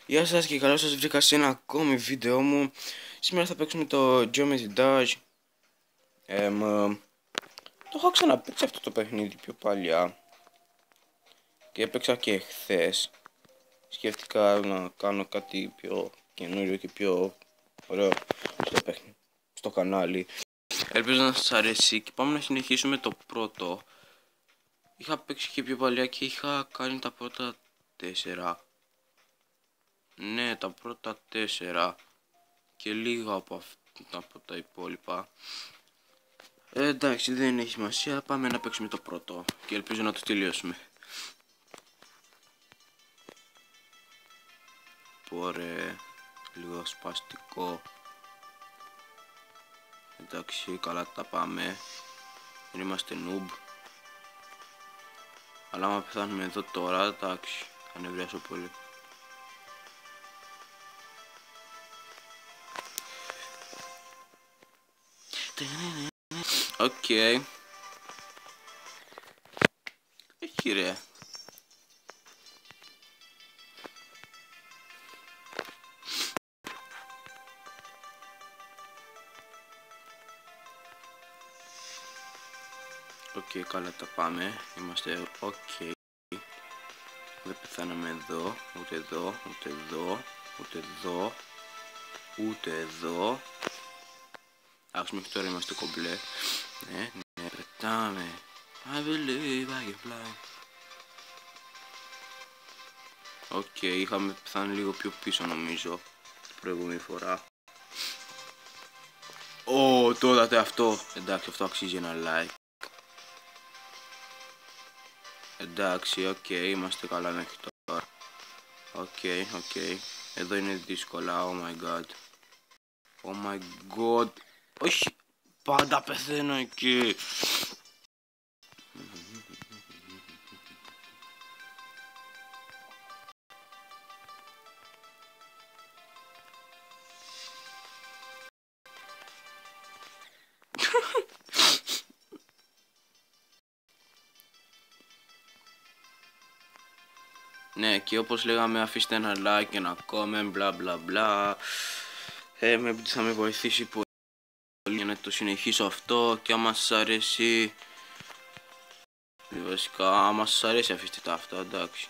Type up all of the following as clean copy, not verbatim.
Γεια σας και καλώς σας βρήκα σε ένα ακόμη βίντεο μου. Σήμερα θα παίξουμε το Geometry Dash. Το είχα ξαναπαίξει αυτό το παιχνίδι πιο παλιά και έπαιξα και χθες. Σκέφτηκα να κάνω κάτι πιο καινούριο και πιο ωραίο στο κανάλι. Ελπίζω να σας αρέσει και πάμε να συνεχίσουμε το πρώτο. Είχα παίξει και πιο παλιά και είχα κάνει τα πρώτα 4. Ναι, τα πρώτα 4 και λίγα από τα υπόλοιπα. Εντάξει, δεν έχει σημασία. Πάμε να παίξουμε το πρώτο και ελπίζω να το τελειώσουμε. Πόρε, λίγο σπαστικό. Εντάξει, καλά τα πάμε. Δεν είμαστε noob. Αλλά άμα πεθάνουμε εδώ τώρα, εντάξει, θα νευριάσω πολύ. Οκ. Έχει ρε. Οκ, καλά τα πάμε. Είμαστε οκ. Δεν πεθάναμε εδώ, ούτε εδώ, ούτε εδώ, ούτε εδώ, ούτε εδώ. Αχ, μέχρι τώρα είμαστε κομπλέ. Ναι, πετάμε. I believe I can fly. Οκ, είχαμε πεθάνει λίγο πιο πίσω νομίζω την προηγούμενη φορά. Το είδατε αυτό. Εντάξει, αυτό αξίζει ένα like. Εντάξει, οκ, είμαστε καλά μέχρι τώρα. Οκ. Εδώ είναι δύσκολα, oh my god. Oh my god. Όχι, πάντα πεθαίνω εκεί. Ναι, και όπως λέγαμε, αφήστε ένα like και ένα comment, μπλα μπλα μπλα. Θα με βοηθήσει πολύ για να το συνεχίσω αυτό. Και άμα σας αρέσει, βασικά άμα σας αρέσει αφήστε τα αυτά, εντάξει.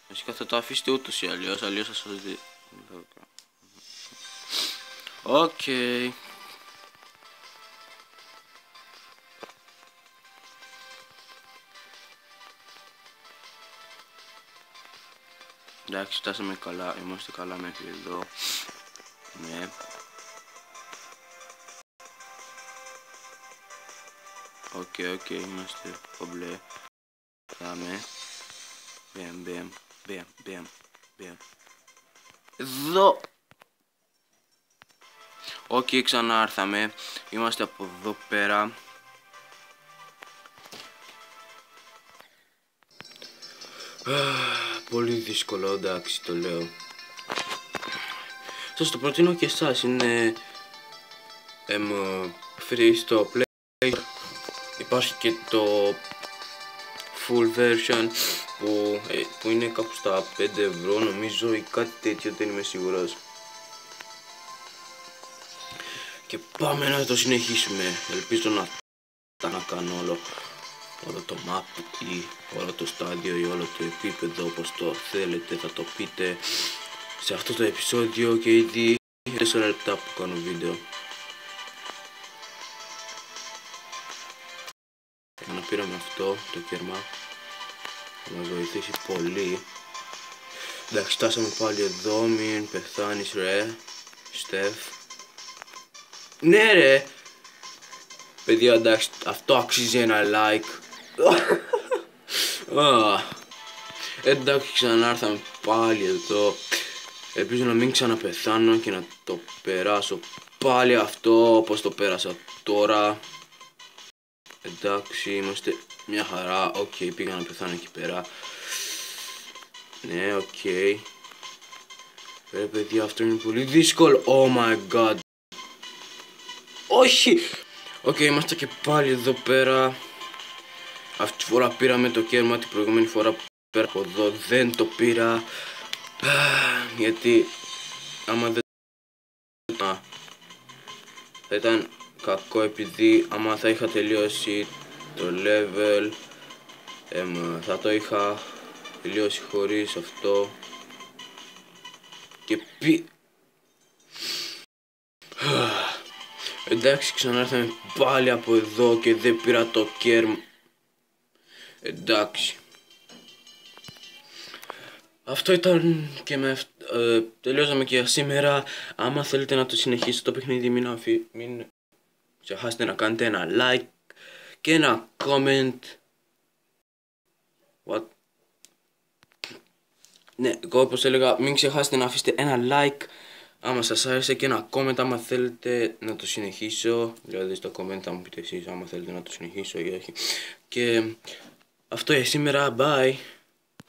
Βασικά θα το αφήσετε ούτως ή αλλιώς θα σας δει. Οκ. Εντάξει, φτάσαμε καλά, είμαστε καλά μέχρι εδώ. Ναι. Οκ, είμαστε κομπλέ. Πάμε. Μπαμ. Εδώ. Οκ, ξανά ήρθαμε. Είμαστε από εδώ πέρα. Πολύ δύσκολο, εντάξει, το λέω. Σας το προτείνω και εσάς, είναι free στο Play. Υπάρχει και το full version που είναι κάπου στα 5 ευρώ νομίζω ή κάτι τέτοιο, δεν είμαι σίγουρος. Και πάμε να το συνεχίσουμε. Ελπίζω να κάνω όλο το map ή όλο το στάδιο ή όλο το επίπεδο, όπως το θέλετε θα το πείτε σε αυτό το επεισόδιο. Και ήδη 4 λεπτά που κάνω βίντεο. Να πήραμε αυτό το κέρμα, θα μας βοηθήσει πολύ. Εντάξει, φτάσαμε πάλι εδώ, μην πεθάνεις ρε Στεφ. Ναι ρε παιδιά, εντάξει, αυτό αξίζει ένα like. Εντάξει, ξανάρθαμε πάλι εδώ. Ελπίζω να μην ξαναπεθάνω και να το περάσω πάλι αυτό όπως το πέρασα τώρα. Εντάξει, είμαστε μια χαρά. Οκ, πήγα να πεθάνω εκεί πέρα. Ναι, οκ. Ρε παιδιά, αυτό είναι πολύ δύσκολο. Oh my god. Όχι. Οκ, είμαστε και πάλι εδώ πέρα. Αυτή τη φορά πήραμε το κέρμα, την προηγούμενη φορά που πέρα από εδώ δεν το πήρα. Γιατί άμα δεν θα ήταν κακό, επειδή άμα θα είχα τελειώσει το level θα το είχα τελειώσει χωρίς αυτό και εντάξει, ξανάρθαμε πάλι από εδώ και δεν πήρα το κέρμ. Εντάξει. Αυτό ήταν και με τελειώσαμε και για σήμερα. Άμα θέλετε να το συνεχίσετε το παιχνίδι, μην ξεχάσετε να κάνετε ένα like και ένα comment. What? Ναι, εγώ όπως έλεγα, μην ξεχάσετε να αφήσετε ένα like άμα σας άρεσε και ένα comment άμα θέλετε να το συνεχίσω. Δηλαδή στο comment θα μου πείτε εσείς άμα θέλετε να το συνεχίσω ή όχι. Και αυτό για σήμερα, bye.